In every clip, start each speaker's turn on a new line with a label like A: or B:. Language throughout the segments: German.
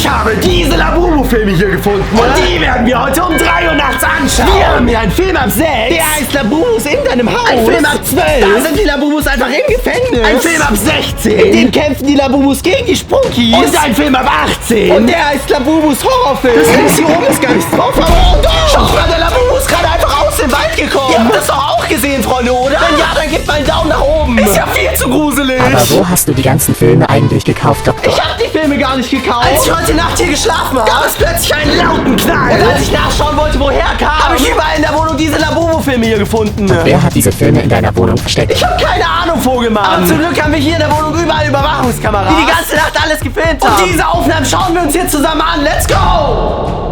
A: Ich habe diese Labubu-Filme hier gefunden. Und die werden wir heute um 3 Uhr nachts anschauen. Wir haben hier einen Film ab 6. Der heißt Labubus in deinem Haus. Ein Film ab 12. Da sind die Labubus einfach im Gefängnis. Ein Film ab 16. In dem kämpfen die Labubus gegen die Spunkies. Und ein Film ab 18. Und der heißt Labubus Horrorfilm. Das heißt, hier oben ist gar nichts drauf. Aber oh Gott! Schaut mal, der Labubus ist gerade einfach aus dem Wald gekommen. Ihr habt das doch auch gesehen, Freunde, oder? Wenn ja, dann gebt mal einen Daumen nach oben. Ist ja viel zu gruselig.
B: Aber wo hast du die ganzen Filme eigentlich gekauft, Doktor?
A: Ich hab die Filme gar nicht gekauft. Als ich heute Nacht hier geschlafen habe, gab es plötzlich einen lauten Knall. Und als ich nachschauen wollte, woher kam, habe ich überall in der Wohnung diese Labubu-Filme hier gefunden.
B: Wer hat diese Filme in deiner Wohnung versteckt?
A: Ich habe keine Ahnung, Vogelmann. Aber zum Glück haben wir hier in der Wohnung überall Überwachungskameras, die ganze Nacht alles gefilmt haben. Und diese Aufnahmen schauen wir uns hier zusammen an. Let's go!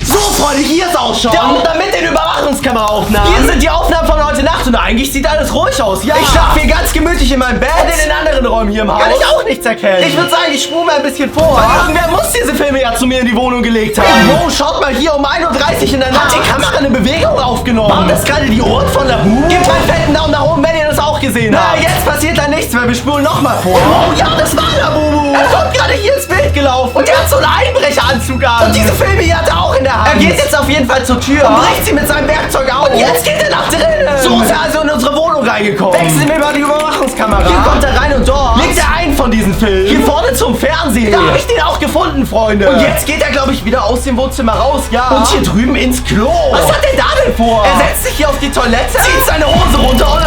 A: So, Freunde, hier ist auch schon der Ordner mit den Überwachungskameraaufnahmen. Hier sind die Aufnahmen von heute Nacht und eigentlich sieht alles ruhig aus. Ja. Ich schlafe hier ganz gemütlich in meinem Bett. Und in den anderen Räumen hier im Haus kann ich auch nichts erkennen. Ich würde sagen, ich spule mal ein bisschen vor. Weil irgendwer muss diese Filme ja zu mir in die Wohnung gelegt haben. Wow, schaut mal hier um 1:30 Uhr in der Nacht. Hat die Kamera eine Bewegung aufgenommen? Waren das gerade die Ohren von Labubu? Gebt einen fetten Daumen nach oben, wenn ihr das auch gesehen habt. Na, jetzt passiert da nichts, weil wir spulen nochmal vor. Oh ja, das war Labubu. Er kommt gerade hier ins Bild gelaufen. Und er hat so einen Einbrecheranzug an. Und diese Filme hier hat er auch in der Hand. Er geht jetzt auf jeden Fall zur Tür und bricht sie mit seinem Werkzeug auf. Und jetzt geht er nach drinnen. So ist er also in unsere Wohnung reingekommen. Wechseln wir mal die Überwachungskamera. Hier kommt er rein und dort legt er einen von diesen Filmen hier vorne zum Fernsehen. Da habe ich den auch gefunden, Freunde. Und jetzt geht er, glaube ich, wieder aus dem Wohnzimmer raus. Ja. Und hier drüben ins Klo. Was hat er da denn vor? Er setzt sich hier auf die Toilette, zieht seine Hose runter und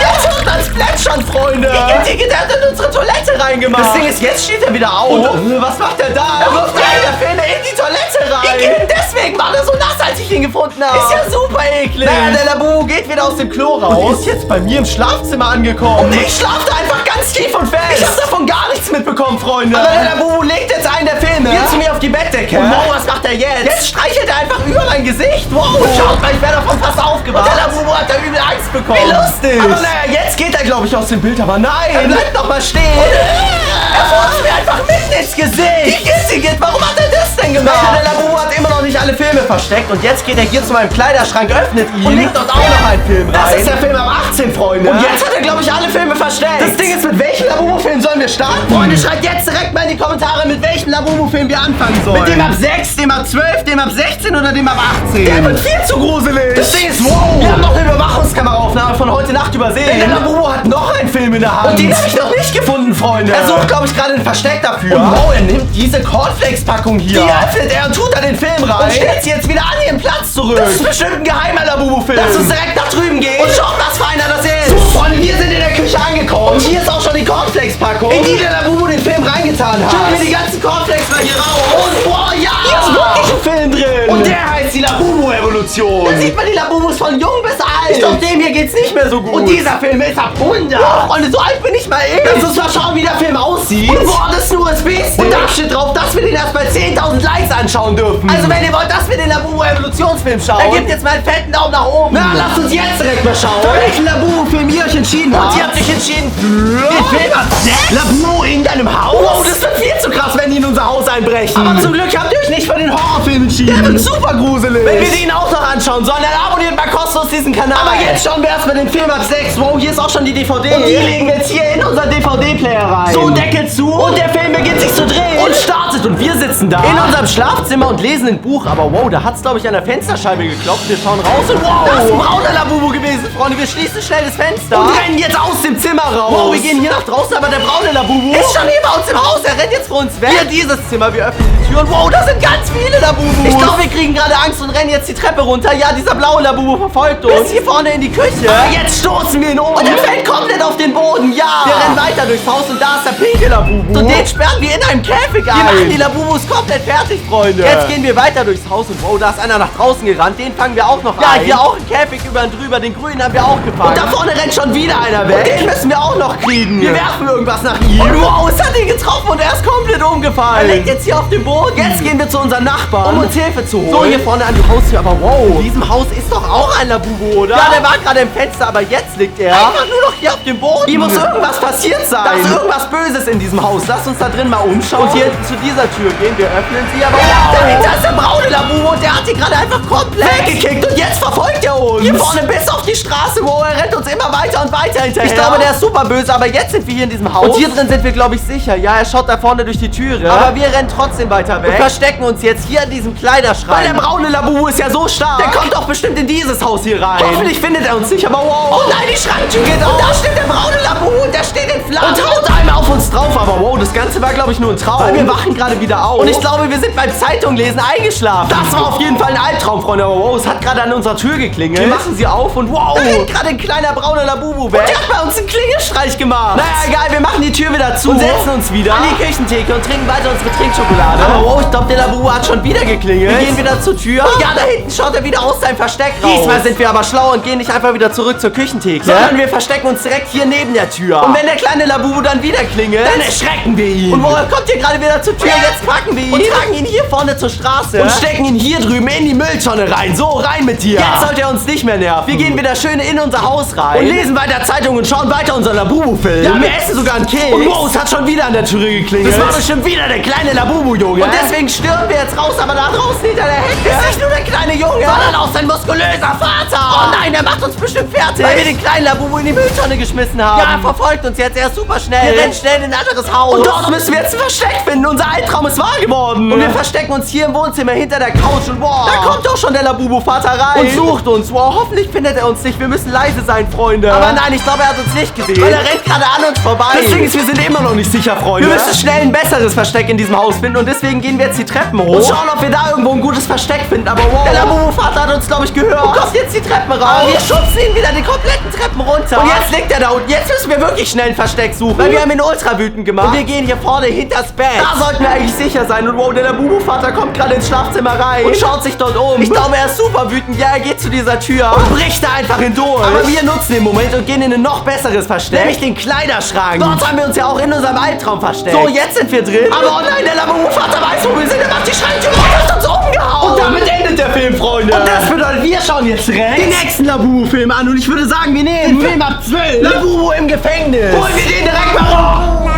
A: jetzt hört man's plätschern, Freunde. Der hat in unsere Toilette reingemacht. Das Ding ist, jetzt steht er wieder auf. Und was macht er da? Er wirft einen der Filme in die Toilette rein. Deswegen war er so nass, als ich ihn gefunden habe. Ist ja super eklig. Naja, der Labubu geht wieder aus dem Klo raus. Und ist jetzt bei mir im Schlafzimmer angekommen. Und ich schlafe da einfach ganz tief und fest. Ich habe davon gar nichts mitbekommen, Freunde. Aber der Labubu legt jetzt einen der Filme hier zu mir auf die Bettdecke. Und wow, was macht er jetzt? Jetzt streichelt er einfach über mein Gesicht. Wow. Und schaut mal, ich werde davon fast aufgewacht. Und der Labubu hat da übel Angst bekommen. Wie lustig. Aber naja, jetzt geht er, glaube ich, aus dem Bild. Aber nein, er bleibt noch mal stehen. Er furzt mir einfach mitten ins Gesicht. Warum hat er das denn gemacht? Naja, der Labubu hat immer noch nicht alle Filme versteckt. Und jetzt geht er hier zu meinem Kleiderschrank, öffnet ihn und legt dort auch noch einen Film rein. Das ist der Film ab 18, Freunde. Und jetzt hat er, glaube ich, alle Filme versteckt. Das Ding ist, mit welchem Labubu-Film sollen wir starten? Freunde, schreibt jetzt direkt mal in die Kommentare, mit welchem Labubu-Film wir anfangen sollen. Mit dem ab 6, dem ab 12, dem ab 16 oder dem ab 18? Der wird viel zu gruselig. Das Ding ist, wow. Wir haben noch eine Überwachungskameraaufnahme von heute Nacht übersehen. Denn der Labubu hat noch einen Film in der Hand. Und den habe ich noch nicht gefunden, Freunde. Er sucht, glaube ich, gerade ein Versteck dafür. Und wow, er nimmt diese Cornflakes-Packung hier. Die öffnet er und tut da den Film rein. Und stellt sie jetzt wieder an ihren Platz zurück. Das ist bestimmt ein geheimer Labubu-Film. Lass uns direkt nach drüben gehen. Und schaut, was für einer das ist. So, Freunde, wir sind in der Küche angekommen. Und hier ist auch schon die Cornflakes-Packung, in die der Labubu den Film reingetan hat. Schauen wir die ganzen Cornflakes mal hier raus. Und boah, ja. Hier ist wirklich ein Film drin. Und der heißt die Labubu-Evolution. Da sieht man die Labubus von jung bis alt. Ich glaube, dem hier geht's nicht mehr so gut. Und dieser Film ist ab 100. Boah, Freunde, so alt bin ich mal ich. Lass uns mal schauen, wie der Film aussieht. Und boah, das ist ein USB-Stick. Und da steht drauf, dass wir den erst bei 10.000 Likes anschauen dürfen. Also wenn ihr wollt, dass wir den Labubu-Evolutionsfilm schauen, dann gebt jetzt mal einen fetten Daumen nach oben. Na, lasst uns jetzt direkt mal schauen, für welchen Labubu-Film ihr euch entschieden habt. Und ihr habt euch entschieden für den Film ab 6. Labubu in deinem Haus? Wow, das wird viel zu krass, wenn die in unser Haus einbrechen. Aber zum Glück habt ihr euch nicht für den Horrorfilm entschieden. Der wird super gruselig. Wenn wir den auch noch anschauen sollen, dann abonniert mal kostenlos diesen Kanal. Aber jetzt schauen wir erstmal den Film ab 6. Wow, hier ist auch schon die DVD. Und die legen wir jetzt hier in unseren DVD-Player rein. So, Deckel zu. Und der Film beginnt sich zu drehen. Und startet. Und wir sitzen da in unserem Schlafzimmer und lesen ein Buch. Aber wow, da hat es, glaube ich, an der Fensterscheibe geklopft. Wir schauen raus und wow, das ist ein brauner Labubu gewesen, Freunde. Wir schließen schnell das Fenster und rennen jetzt aus dem Zimmer raus. Wow, wir gehen hier nach draußen, aber der braune Labubu ist schon hier bei uns im Haus. Er rennt jetzt vor uns weg. Hier dieses Zimmer, wir öffnen die Tür und wow, da sind ganz viele Labubus. Ich glaube, wir kriegen gerade Angst und rennen jetzt die Treppe runter. Ja, dieser blaue Labubu verfolgt uns. Bis hier vorne in die Küche. Aber jetzt stoßen wir ihn um. Und er fällt komplett auf den Boden. Ja. Wir rennen weiter durchs Haus und da ist der pinke Labubu. Und den sperren wir in einem Käfig ein. Wir machen die Labubus komplett fertig, Freunde. Jetzt gehen wir weiter durchs Haus und wow, da ist einer nach draußen gerannt. Den fangen wir auch noch ein. Ja, hier auch ein Käfig über und drüber. Den grünen haben wir auch gefangen. Und da vorne rennt schon wieder einer weg. Und den müssen wir auch noch kriegen. Wir werfen irgendwas nach ihm. Und wow, es hat ihn getroffen und er ist komplett umgefallen. Er liegt jetzt hier auf dem Boden. Jetzt gehen wir zu unseren Nachbarn. opfern, um uns Hilfe zu holen.
C: So, hier vorne an die Haustür, aber wow. In diesem Haus ist doch auch ein Labubu, oder? Ja, der war gerade im Fenster, aber jetzt liegt er einfach nur noch hier auf dem Boden.
A: Hier muss irgendwas passiert sein. Da ist irgendwas Böses in diesem Haus. Lass uns da drin mal umschauen.
C: Und hier hinten zu dieser Tür gehen. Wir öffnen sie, aber
A: dahinter ist der braune Labubu und der hat hier gerade einfach komplett weggekickt und jetzt verfolgt er uns. Hier vorne bis auf die Straße, wo er rennt uns immer weiter und weiter hinterher.
C: Ich glaube, der ist super böse, aber jetzt sind wir hier in diesem Haus. Und hier drin sind wir, glaube ich, sicher. Ja, er schaut da vorne durch die Türe. Aber wir rennen trotzdem weiter weg. Und verstecken uns jetzt hier in diesem Kleiderschrank.
A: Weil der braune Labubu ist ja so stark. Der kommt doch bestimmt in dieses Haus hier rein. Hoffentlich findet er uns nicht, aber wow. Oh nein, die Schranktür geht auf. Und da steht der braune Labubu und der steht in Flammen. Und haut einmal auf uns drauf. Aber wow, das Ganze war, glaube ich, nur ein Traum.
C: Weil wir wachen gerade wieder auf.
A: Und ich glaube, wir sind beim Zeitunglesen eingeschlafen. Das war auf jeden Fall ein Albtraum, Freunde. Aber wow, es hat gerade an unserer Tür geklingelt.
C: Wir machen sie auf und wow.
A: Da rennt gerade ein kleiner brauner Labubu weg. Und der hat bei uns einen Klingelstreich gemacht. Naja, egal, wir machen die Tür wieder zu.
C: Und setzen uns wieder an die Küchentheke und trinken weiter unsere Trinkschokolade.
A: Aber wow, ich glaube, der Labubu hat schon wieder geklingelt.
C: Wir gehen wieder zur Tür.
A: Oh ja, da hinten schaut er wieder aus seinem Versteck raus.
C: Diesmal sind wir aber schlau und gehen nicht einfach wieder zurück zur Küchentheke,
A: sondern wir verstecken uns direkt hier neben der Tür. Und wenn der kleine Labubu dann wieder klingelt, dann erschrecken wir ihn.
C: Und wow, er kommt hier gerade wieder zur Tür. Jetzt packen wir ihn und tragen ihn hier vorne zur Straße.
A: Und stecken ihn hier drüben in die Mülltonne rein. So, rein mit dir. Jetzt sollte er uns nicht mehr nerven. Wir gehen wieder schön in unser Haus rein. Und lesen weiter Zeitung und schauen weiter unseren Labubu-Film. Ja, wir essen sogar einen Keks. Und wow, es hat schon wieder an der Tür geklingelt. Das war bestimmt wieder der kleine Labubu-Junge.
C: Und deswegen stürmen wir jetzt raus, aber da draußen hinter der Hecke ist nicht nur der kleine Junge, sondern auch sein muskulöser Vater. Oh nein, der macht uns bestimmt fertig. Weil wir den kleinen Labubu in die Mülltonne geschmissen haben. Ja, er verfolgt uns jetzt. Er ist super schnell. Wir rennen schnell in ein anderes Haus.
A: Und dort müssen wir jetzt ein Versteck finden. Unser Albtraum ist wahr geworden.
C: Und wir verstecken uns hier im Wohnzimmer hinter der Couch. Und wow, da kommt doch schon der Labubu-Vater rein. Und sucht uns. Wow, hoffentlich findet er uns nicht. Wir müssen leise sein, Freunde. Aber nein, ich glaube, er hat uns nicht gesehen. Weil er rennt gerade an uns vorbei.
A: Das Ding ist, wir sind immer noch nicht sicher, Freunde.
C: Wir müssen schnell ein besseres Versteck in diesem Haus finden. Und deswegen gehen wir jetzt die Treppen hoch.
A: Und schauen, ob wir da irgendwo ein gutes Versteck finden. Aber wow,
C: der Labubu-Vater hat uns, glaube ich, gehört. Und kommt jetzt die Treppen raus. Aber wir schubsen ihn wieder die kompletten Treppen runter.
A: Und jetzt liegt er da unten. Jetzt müssen wir wirklich schnell ein Versteck suchen.
C: Weil wir haben ihn ultra wütend gemacht. Und wir gehen hier vorne hinters Bett.
A: Da sollten wir eigentlich sicher sein. Und wow, der Labubu-Vater kommt gerade ins Schlafzimmer rein.
C: Und schaut sich dort um. Ich glaube, er ist super wütend. Ja, er geht zu dieser Tür.
A: Und bricht da einfach hindurch.
C: Aber wir nutzen den Moment und gehen in ein noch besseres Versteck.
A: Nämlich den Kleiderschrank.
C: Dort haben wir uns ja auch in unserem Albtraum versteckt.
A: So, jetzt sind wir drin. Aber oh nein, der Labubu-Vater weiß, wo wir sind. Er macht die Schranktür und hat uns umgehauen. Und damit endet der Film, Freunde. Und das bedeutet, wir schauen jetzt rechts den nächsten Labubu-Film an. Und ich würde sagen, wir nehmen den Film ab 12. Labubu im Gefängnis. Holen wir den direkt mal rum.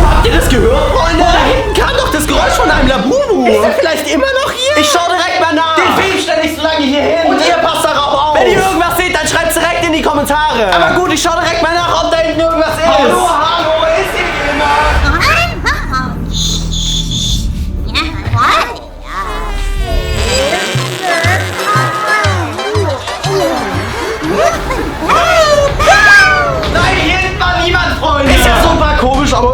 A: Habt ihr das gehört, Freunde? Da hinten kam doch das Geräusch von einem Labubu. Ist er vielleicht immer noch hier? Ich schau direkt mal nach. Den Film stelle ich so lange hier hin. Und ihr passt darauf auf. Wenn ihr irgendwas seht, dann schreibt es direkt in die Kommentare. Aber gut, ich schau direkt mal nach, ob da hinten irgendwas ist. Hallo, hallo, ist hier jemand? Nein, hier hinten war niemand, Freunde. Ist ja super komisch, aber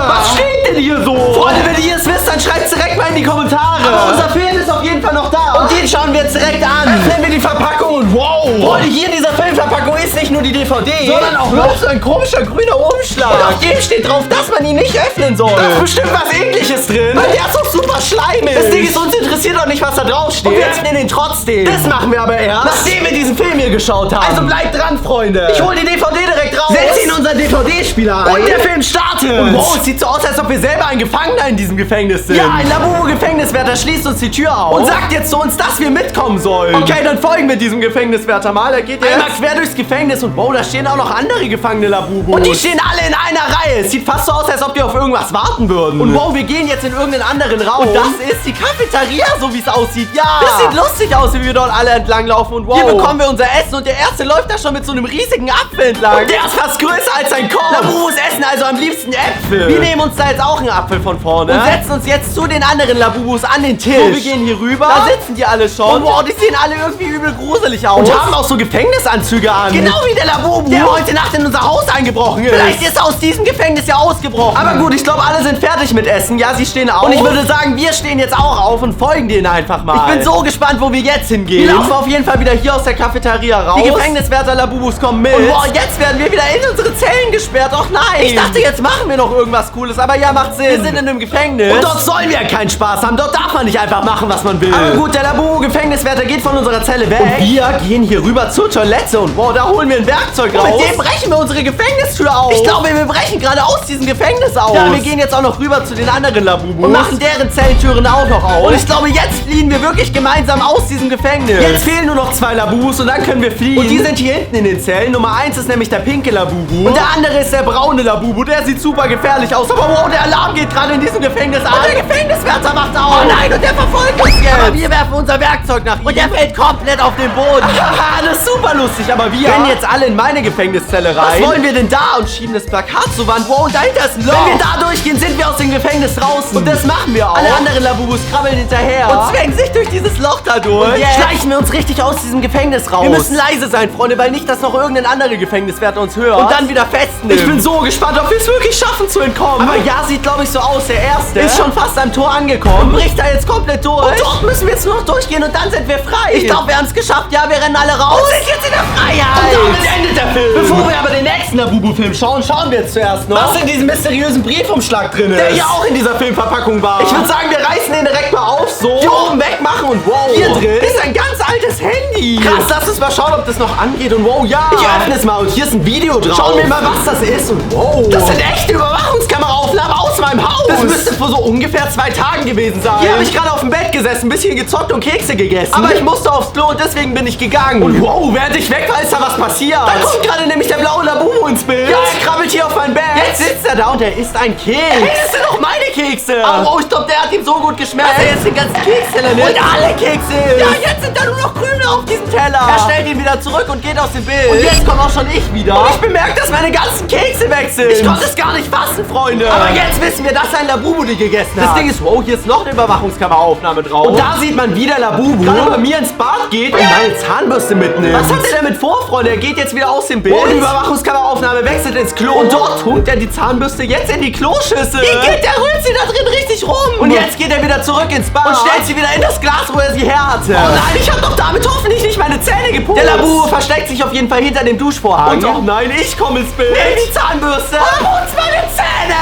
A: was steht denn hier so? Freunde, wenn ihr es wisst, dann schreibt es direkt mal in die Kommentare. Aber unser Film ist auf jeden Fall noch da. Und den schauen wir jetzt direkt an. Öffnen wir die Verpackung und wow. Freunde, hier in dieser Filmverpackung ist nicht nur die DVD, sondern auch noch so ein komischer grüner Umschlag. Und auf dem steht drauf, dass man ihn nicht öffnen soll. Da ist bestimmt was Ekliges drin. Weil der ist doch super schleimig. Das Ding ist, uns interessiert doch nicht, was da drauf steht. Und wir öffnen den trotzdem. Das machen wir aber erst, nachdem wir diesen Film hier geschaut haben. Also bleibt dran, Freunde. Ich hole die DVD direkt raus. Setz ihn in unseren DVD-Spieler ein. Und der Film startet. Und wow, es sieht so aus, als ob wir selber ein Gefangener in diesem Gefängnis sind. Ja, ein Labubu-Gefängniswärter schließt uns die Tür auf und sagt jetzt zu uns, dass wir mitkommen sollen. Okay, dann folgen wir diesem Gefängniswärter mal. Er geht jetzt einmal quer durchs Gefängnis und wow, da stehen auch noch andere gefangene Labubus. Und die stehen alle in einer Reihe. Es sieht fast so aus, als ob die auf irgendwas warten würden. Und wow, wir gehen jetzt in irgendeinen anderen Raum. Und das ist die Cafeteria, so wie es aussieht. Ja, das sieht lustig aus, wie wir dort alle entlang laufen. Und wow, hier bekommen wir unser Essen und der Erste läuft da schon mit so einem riesigen Apfel entlang. Und der ist fast größer als sein Kopf. Labubus essen also am liebsten Äpfel. Wir nehmen uns da jetzt auch einen Apfel von vorne und setzen uns jetzt zu den anderen Labubus an den Tisch. So, wir gehen hier rüber. Da sitzen die alle schon. Und wow, die sehen alle irgendwie übel gruselig aus. Und haben auch so Gefängnisanzüge an. Genau wie der Labubu, der heute Nacht in unser Haus eingebrochen ist. Vielleicht ist er aus diesem Gefängnis ja ausgebrochen. Aber gut, ich glaube, alle sind fertig mit Essen. Ja, sie stehen auf. Und ich würde sagen, wir stehen jetzt auch auf und folgen denen einfach mal. Ich bin so gespannt, wo wir jetzt hingehen. Wir laufen auf jeden Fall wieder hier aus der Cafeteria raus. Die Gefängniswärter Labubus kommen mit. Und wow, jetzt werden wir wieder in unsere Zellen gesperrt. Och nein. Ich dachte, jetzt machen wir noch irgendwas Cooles. Aber ja, macht Sinn. Wir sind in einem Gefängnis. Und dort sollen wir keinen Spaß haben. Dort darf man nicht einfach machen, was man will. Aber gut, der Labubu-Gefängniswärter geht von unserer Zelle weg. Und wir gehen hier rüber zur Toilette. Und wow, da holen wir ein Werkzeug raus. Und mit dem brechen wir unsere Gefängnistür auf. Ich glaube, wir brechen gerade
C: gerade aus diesem Gefängnis aus. Ja, wir gehen jetzt auch noch rüber zu den anderen Labubus. Und machen deren Zelltüren auch noch auf. Und ich glaube, jetzt fliehen wir wirklich gemeinsam aus diesem Gefängnis.
A: Jetzt fehlen nur noch 2 Labubus und dann können wir fliehen.
C: Und die sind hier hinten in den Zellen. Nummer 1 ist nämlich der pinke Labubu. Und der andere ist der braune Labubu. Der sieht super gefährlich aus. Aber wow, der Alarm geht gerade in diesem Gefängnis an. Und der Gefängniswärter macht auf. Oh nein, und der verfolgt uns jetzt. Aber wir werfen unser Werkzeug nach ihm. Und der fällt komplett auf den Boden.
A: Haha, das ist super lustig. Aber wir
C: können jetzt alle in meine Gefängniszelle rein.
A: Was wollen wir denn da? Und schieben das Plakat zur Wand. Wow, und dahinter ist ein Loch.
C: Wenn wir da durchgehen, sind wir aus dem Gefängnis draußen.
A: Und das machen wir auch.
C: Alle anderen Labubus krabbeln hinterher.
A: Und zwängen sich durch dieses Loch da durch.
C: Und jetzt schleichen wir uns richtig aus diesem Gefängnis raus. Wir müssen leise sein, Freunde, weil nicht, dass noch irgendein anderer Gefängniswärter uns hört. Und dann wieder festnimmt.
A: Ich bin so gespannt, ob wir es wirklich schaffen zu entkommen.
C: Aber ja, sieht glaube ich so aus. Der Erste
A: ist schon fast am Tor angekommen.
C: Und bricht da jetzt komplett durch.
A: Und dort müssen wir jetzt nur noch durchgehen und dann sind wir frei.
C: Ich glaube, wir haben es geschafft. Ja, wir rennen alle raus.
A: Und sind jetzt in der Freiheit.
C: Und damit endet der Film.
A: Bevor wir aber den nächsten Labubu-Film schauen wir jetzt zuerst noch,
C: was in diesem mysteriösen Briefumschlag drin ist.
A: Der ja auch in dieser Filmverpackung war.
C: Ich würde sagen, wir reißen den direkt mal auf, so.
A: Hier oben wegmachen und wow.
C: Hier drin
A: ist ein ganz altes Handy.
C: Krass, lass uns mal schauen, ob das noch angeht. Und wow, ja.
A: Ich öffne es mal und hier ist ein Video drauf.
C: Schauen wir mal, was das ist. Und wow.
A: Das sind echte Überwachungskameraaufnahmen aus meinem Haus.
C: Das müsste vor so ungefähr 2 Tagen gewesen sein.
A: Hier habe ich gerade auf dem Bett gesessen, ein bisschen gezockt und Kekse gegessen.
C: Aber ich musste aufs Klo und deswegen bin ich gegangen.
A: Und wow, während ich weg war, ist da was passiert.
C: Da kommt gerade nämlich der blaue Labubu ins Bild.
A: Ja, er krabbelt hier auf mein Bett.
C: Jetzt sitzt er da und er isst einen Keks.
A: Hey, das sind doch meine Kekse.
C: Aber oh, ich glaube, der hat ihm so gut geschmeckt, dass er jetzt den ganzen Keksteller nimmt.
A: Und alle Kekse.
C: Ja, jetzt sind da nur noch grüne auf diesem Teller. Er stellt ihn wieder zurück und geht aus dem Bild. Und jetzt komme auch schon ich wieder.
A: Und ich bemerke, dass meine ganzen Kekse weg sind.
C: Ich konnte es gar nicht fassen, Freunde.
A: Aber jetzt wissen wir, dass ein Labubu die gegessen hat.
C: Das Ding ist, wow, hier ist noch eine Überwachungskameraaufnahme drauf.
A: Und da sieht man, wie der Labubu
C: gerade bei mir ins Bad geht und meine Zahnbürste mitnimmt.
A: Was hat er damit vor, Freunde? Er geht jetzt wieder aus dem Bild.
C: Und die Überwachungskameraaufnahme wechselt ins Klo.
A: Und dort tunkt er die Zahnbürste jetzt in die Kloschüssel.
C: Wie geht der? Rührt sie da drin richtig rum.
A: Und jetzt geht er wieder zurück ins Bad.
C: Und stellt sie wieder in das Glas, wo er sie her hatte.
A: Oh nein, ich habe doch damit hoffentlich nicht meine Zähne geputzt.
C: Der Labubu versteckt sich auf jeden Fall hinter dem Duschvorhang.
A: Und oh nein, ich komme ins Bild.
C: Nimm die Zahnbürste.
A: Und putz meine Zähne.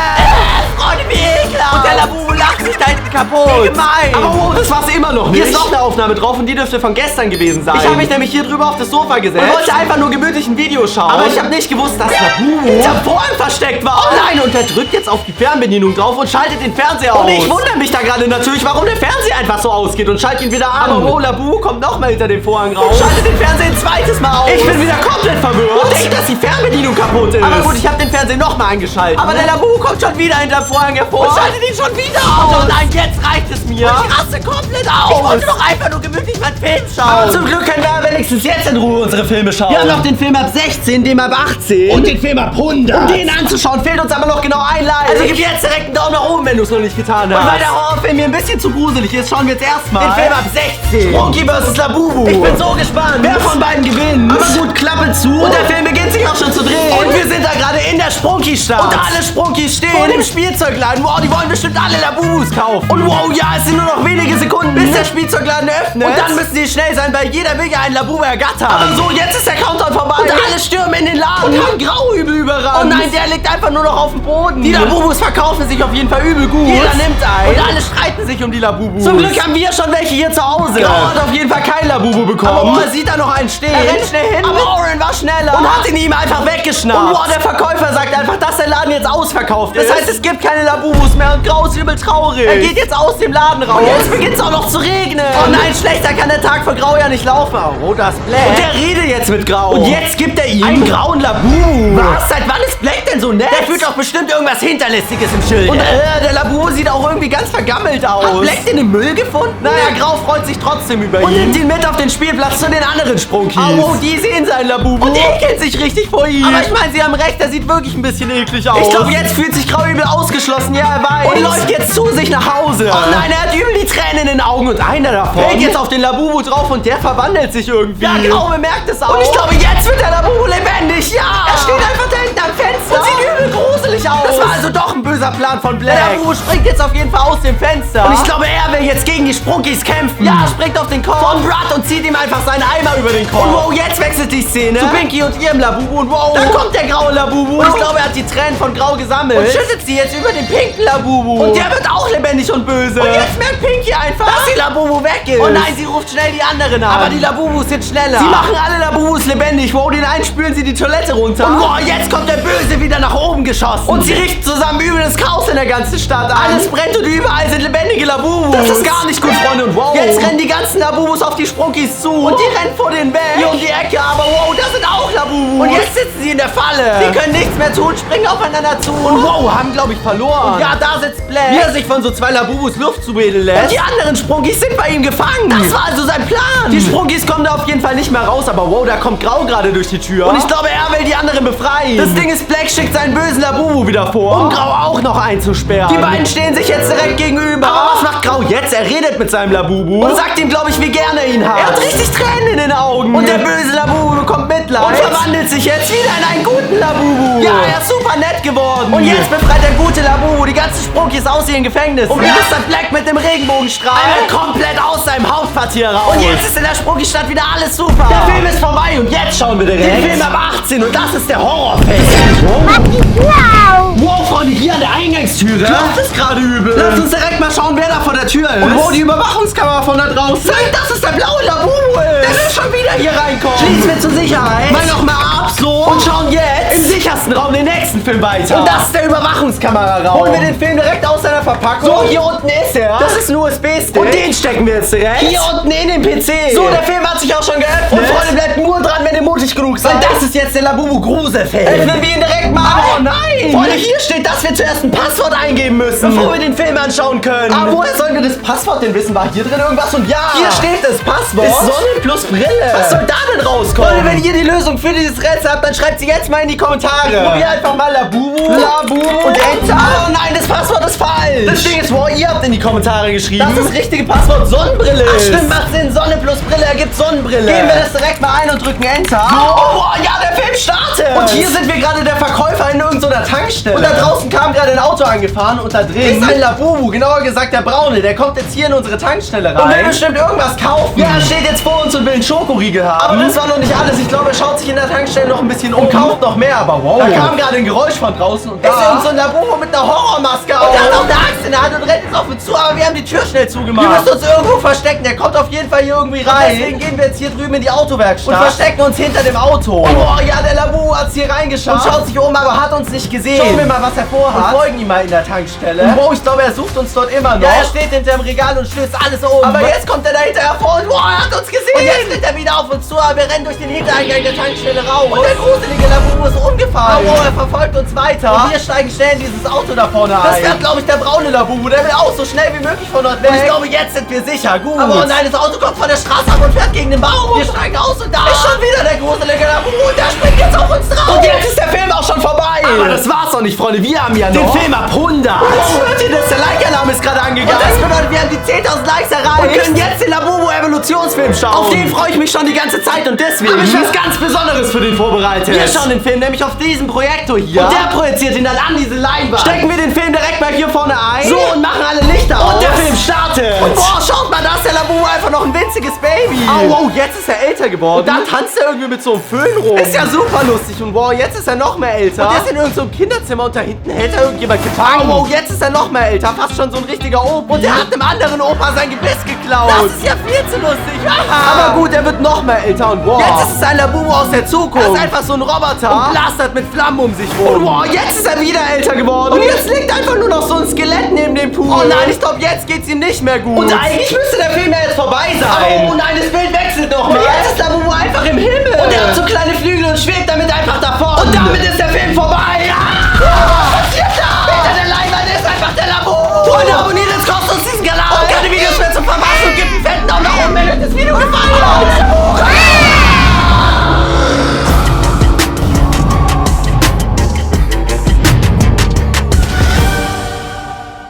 C: Freunde, wie ekelhaft. Und der Labubu lacht sich da hinten kaputt.
A: Wie gemein. Aber wow, das war's immer noch nicht.
C: Hier ist noch eine Aufnahme drauf und die dürfte von gestern gewesen sein. Ich habe mich nämlich hier drüber auf das Sofa gesetzt
A: und wollte einfach nur gemütlich ein Video schauen.
C: Aber ich habe nicht gewusst, dass Labubu
A: hinter Vorhang versteckt war.
C: Oh nein, und der drückt jetzt auf die Fernbedienung drauf und schaltet den Fernseher aus.
A: Und ich wundere mich da gerade natürlich, warum der Fernseher einfach so ausgeht und schaltet ihn wieder an.
C: Aber wow, Labubu kommt nochmal hinter den Vorhang raus.
A: Schaltet den Fernseher ein zweites Mal aus.
C: Ich bin wieder komplett verwirrt.
A: Und denke, dass die Fernbedienung kaputt ist.
C: Aber gut, ich habe den Fernseher nochmal eingeschaltet. Aber der Labubu kommt schon wieder hinter dem Vorhang hervor.
A: Und schaltet ihn schon wieder aus.
C: Oh nein, jetzt reicht es mir.
A: Und ich raste komplett aus.
C: Ich wollte doch einfach nur gemütlich meinen Film schauen.
A: Aber zum Glück können wir wenigstens jetzt in Ruhe unsere Filme schauen.
C: Wir haben noch den Film ab 16, den ab 18.
A: Und den Film ab 100.
C: Um den anzuschauen, fehlt uns aber noch genau ein Like. Also gib jetzt direkt einen Daumen nach oben, wenn du es noch nicht getan hast. Und weil der Horrorfilm mir ein bisschen zu gruselig ist, schauen wir jetzt erstmal
A: den Film ab 16.
C: Sprunky vs. Labubu.
A: Ich bin so gespannt.
C: Wer von beiden gewinnt?
A: Aber gut, Klappe zu.
C: Und der Film beginnt sich auch schon zu drehen.
A: Und wir sind da gerade in der Sprunky-Stadt.
C: Und alle Sprunkys stehen im Spielzeugladen. Wow, die wollen bestimmt alle Labubus kaufen. Und wow, ja, es sind nur noch wenige Sekunden, bis der Spielzeugladen öffnet. Und dann müssen sie schnell sein, weil jeder will ja einen Labubu ergattern.
A: Aber so, jetzt ist der Countdown vorbei.
C: Und alle stürmen in den Laden.
A: Und haben Grauübel überrannt.
C: Oh nein, der liegt einfach nur noch auf dem Boden. Die Labubus verkaufen sich auf jeden Fall übel gut. Jeder nimmt einen. Und alle streiten sich um die Labubus.
A: Zum Glück haben wir schon welche hier zu Hause.
C: Grau hat auf jeden Fall kein Labubu bekommen.
A: Aber er sieht da noch einen stehen.
C: Er rennt schnell hin.
A: Aber Oren war schneller.
C: Und hat ihn ihm einfach weggeschnappt.
A: Und wow, der Verkäufer sagt einfach, dass der Laden jetzt ausverkauft ist.
C: Das heißt, es gibt keine Labubus mehr und Grau ist übel traurig. Er geht jetzt aus dem Laden raus.
A: Und jetzt beginnt es auch noch zu regnen.
C: Oh nein, schlechter kann der Tag für Grau ja nicht laufen. Oh, das Black.
A: Und der redet jetzt mit Grau.
C: Und jetzt gibt er ihm
A: einen grauen Labubu.
C: Was? Seit wann ist Black denn so nett? Der fühlt doch bestimmt irgendwas Hinterlistiges im Schild. Und der Labubu sieht auch irgendwie ganz vergammelt aus. Hat Black den im Müll gefunden? Naja, Grau freut sich trotzdem über ihn.
A: Und nimmt ihn mit auf den Spielplatz zu den anderen Sprunkis.
C: Oh, die sehen seinen Labubu. Und ekeln sich richtig vor ihm. Aber ich meine, sie haben recht, der sieht wirklich ein bisschen eklig aus.
A: Ich glaube, jetzt fühlt sich Grau übel ausgeschlossen. Ja, er weiß.
C: Und läuft jetzt zu sich nach Hause.
A: Oh nein, er hat übel die Tränen in den Augen. Und einer davon
C: fällt jetzt auf den Labubu drauf und der verwandelt sich irgendwie.
A: Ja, Grau bemerkt es auch.
C: Und ich glaube, jetzt wird der Labubu lebendig. Ja.
A: Er steht einfach da hinten am Fenster.
C: Und sieht übel gruselig aus. Das war also doch ein böser Plan von Black. Der Labubu springt jetzt auf jeden Fall aus dem Fenster.
A: Und ich glaube, er will jetzt gegen die Sprunkis kämpfen.
C: Ja, springt auf den Kopf von Brad und zieht ihm einfach seinen Eimer über den Kopf.
A: Und wow, jetzt wechselt die Szene
C: zu Pinky und ihrem Labubu. Und wow,
A: dann kommt der graue Labubu.
C: Und ich glaube, er hat die Tränen von Grau gesammelt. Und schüttet sie jetzt über den pinken Labubu.
A: Und der wird auch lebendig und böse.
C: Und jetzt merkt Pinky einfach, dass die Labubu weg ist. Oh nein, sie ruft schnell die anderen an. Aber die Labubus sind schneller.
A: Sie machen alle Labubus lebendig. Wow, den einen spülen sie die Toilette runter.
C: Und wow, jetzt kommt der Böse wieder nach oben geschossen. Und sie richten zusammen übles Chaos in der ganzen Stadt an. Alles brennt und überall sind lebendige Labubus.
A: Das ist gar nicht gut, Freunde, und wow.
C: Jetzt rennen die ganzen Labubus auf die Sprunkies zu. Und die rennen vor denen weg. Hier um die Ecke, aber wow, da sind auch Labubus. Und jetzt sitzen sie in der Falle. Sie können nichts mehr tun, springen aufeinander zu.
A: Und wow, haben, glaube ich, verloren.
C: Und ja, da sitzt Black.
A: Wie er sich von so 2 Labubus Luft zuwedeln lässt.
C: Und die anderen Sprunkies sind bei ihm gefangen. Das war also sein Plan.
A: Die Sprunkies kommen da auf jeden Fall nicht mehr raus, aber wow, da kommt Grau gerade durch die Tür.
C: Und ich glaube, er will die anderen befreien.
A: Das Ding ist, Black schickt seinen bösen Labubu wieder vor,
C: um Grau auch noch einzusperren.
A: Die beiden stehen sich jetzt direkt gegenüber. Aber was macht Grau jetzt? Er redet mit seinem Labubu und sagt ihm, glaube ich, wie gerne er ihn hat.
C: Er hat richtig Tränen in den Augen.
A: Und der böse Labubu bekommt Mitleid
C: und verwandelt sich jetzt wieder in einen guten Labubu.
A: Ja, er ist super nett geworden.
C: Und jetzt befreit der gute Labubu die ganzen Sprunkies aus ihrem Gefängnis. Und Mr. Black mit dem Regenbogenstrahl komplett aus seinem Hauptquartier raus. Und jetzt ist in der Sprunki-Stadt wieder alles super.
A: Der Film ist vorbei und jetzt schauen wir direkt
C: den Film ab 18 und das ist der Horrorfilm.
A: Wow, Freunde, hier an der Eingangstüre.
C: Das ist gerade übel.
A: Lasst uns direkt mal schauen, wer da vor der Tür ist.
C: Und wo die Überwachungskamera von da draußen.
A: Nein, das ist der blaue Labubu.
C: Der will schon wieder hier reinkommen.
A: Schließen wir zur Sicherheit.
C: Mal noch mal ab, so.
A: Und schauen jetzt
C: im sichersten Raum den nächsten Film weiter.
A: Und das ist der Überwachungskamera-Raum.
C: Holen wir den Film direkt aus seiner Verpackung.
A: So, hier unten ist er.
C: Das ist ein USB-Stick.
A: Und den stecken wir jetzt direkt
C: hier unten in den PC.
A: So, der Film hat sich auch schon geöffnet.
C: Und Freunde, bleibt nur dran, wenn ihr mutig genug seid.
A: Weil das ist jetzt der Labubu-Gruselfilm.
C: Öffnen wir ihn direkt mal.
A: Oh nein.
C: Freunde, hier steht, dass wir zuerst ein Passwort eingeben müssen,
A: bevor wir den Film anschauen können.
C: Aber woher sollen wir das Passwort denn wissen? War hier drin irgendwas? Und ja,
A: hier steht das Passwort.
C: Ist Sonne plus Brille.
A: Was soll da denn rauskommen?
C: Freunde, wenn ihr die Lösung für dieses Rätsel habt, dann schreibt sie jetzt mal in die Kommentare.
A: Ich probier einfach mal Labubu.
C: Und Enter.
A: Oh nein, das Passwort ist falsch.
C: Das Ding ist, wow, ihr habt in die Kommentare geschrieben.
A: dass das richtige Passwort Sonnenbrille
C: Ach,
A: ist.
C: stimmt, macht Sinn. Sonne plus Brille ergibt Sonnenbrille.
A: Geben wir das direkt mal ein und drücken Enter.
C: So. Oh, ja, der Film startet.
A: Und hier sind wir gerade der Verkäufer in irgendeiner Tankstelle.
C: Und da draußen kam gerade ein Auto angefahren und da drin
A: ist ein Labubu, genauer gesagt der Braune. Der kommt jetzt hier in unsere Tankstelle rein.
C: und will bestimmt irgendwas kaufen.
A: Ja, er steht jetzt vor uns und will einen Schokoriegel haben.
C: Aber das war noch nicht alles. Ich glaube, er schaut sich in der Tankstelle noch ein bisschen um.
A: und kauft noch mehr, aber wow.
C: Da kam gerade ein Geräusch von draußen und da
A: ist
C: irgend so ein Labubu mit einer Horrormaske auf. Und der hat auch eine Axt in der Hand und rennt jetzt auf uns zu, aber wir haben die Tür schnell zugemacht.
A: Wir
C: müssen uns irgendwo verstecken. Der kommt auf jeden Fall hier irgendwie rein. Und deswegen gehen wir jetzt hier drüben in die Autowerkstatt und verstecken uns hinter dem Auto. Und boah, ja, der Labubu hat hier reingeschaut und schaut sich um, aber hat uns nicht gesehen.
A: Schauen wir mal, was er vorhat.
C: Und folgen ihm mal in der Tankstelle.
A: Und wow, ich glaube, er sucht uns dort immer noch.
C: Ja, er steht hinter dem Regal und stößt alles um.
A: Aber jetzt kommt er da hinterher vor und wow, er hat uns gesehen.
C: Und jetzt rennt er wieder auf uns zu, aber wir rennen durch den Hintereingang der Tankstelle raus. Und der gruselige Labubu ist umgefallen.
A: Oh, wow, er verfolgt uns weiter.
C: Und wir steigen schnell in dieses Auto da vorne ein.
A: Das wäre, glaube ich, der braune Labubu. Der will auch so schnell wie möglich von dort weg.
C: Und ich glaube, jetzt sind wir sicher. Gut.
A: Aber oh nein, das Auto kommt von der Straße ab und fährt gegen den Baum.
C: Wir steigen aus und da
A: ist schon wieder der gruselige Labubu. Und der springt jetzt auf uns drauf.
C: Und jetzt ist der Film auch schon vorbei.
A: Aber das war's noch nicht, Freunde. Wir haben ja noch
C: den Film ab 100.
A: Oh, hört ihr das? Der Like-Alarm ist gerade angegangen.
C: Und das bedeutet, wir haben die 10.000 Likes erreicht.
A: Und können jetzt den Labubu-Evolutionsfilm schauen.
C: Auf den freue ich mich schon die ganze Zeit und deswegen
A: habe ich was ganz Besonderes für den vorbereitet.
C: Wir schauen den Film nämlich auf diesem Projektor hier.
A: Und der projiziert ihn dann an diese Leinwand.
C: Stecken wir den Film direkt mal hier vorne ein.
A: So, und machen alle Lichter aus.
C: Und der Film startet.
A: Und boah, schaut mal, da ist der Labubu einfach noch ein winziges Baby.
C: Oh, wow, jetzt ist er älter geworden.
A: Und da tanzt er irgendwie mit so einem Föhn rum.
C: Ist ja super lustig. Und wow, jetzt ist er noch mehr älter. Und der ist in irgendeinem Kinderzimmer und da hinten hält er irgendjemand gefangen.
A: Oh, wow, jetzt ist er noch mehr älter. Fast schon so ein richtiger Opa.
C: Und der hat einem anderen Opa sein Gebiss geklaut.
A: Das ist ja viel zu lustig.
C: Aber gut, er wird noch mehr älter und wow.
A: Jetzt ist es ein Labubu aus der Zukunft.
C: Das ist einfach so ein Roboter.
A: Und blastert mit Flammen um sich rum.
C: Und wow, jetzt ist er wieder älter geworden.
A: Und jetzt liegt einfach nur noch so ein Skelett neben dem Pool.
C: Oh nein, ich glaube, jetzt geht's ihm nicht mehr gut.
A: Und eigentlich müsste der Film ja jetzt vorbei sein.
C: Oh nein, das Bild wechselt noch
A: Und
C: mal.
A: jetzt ist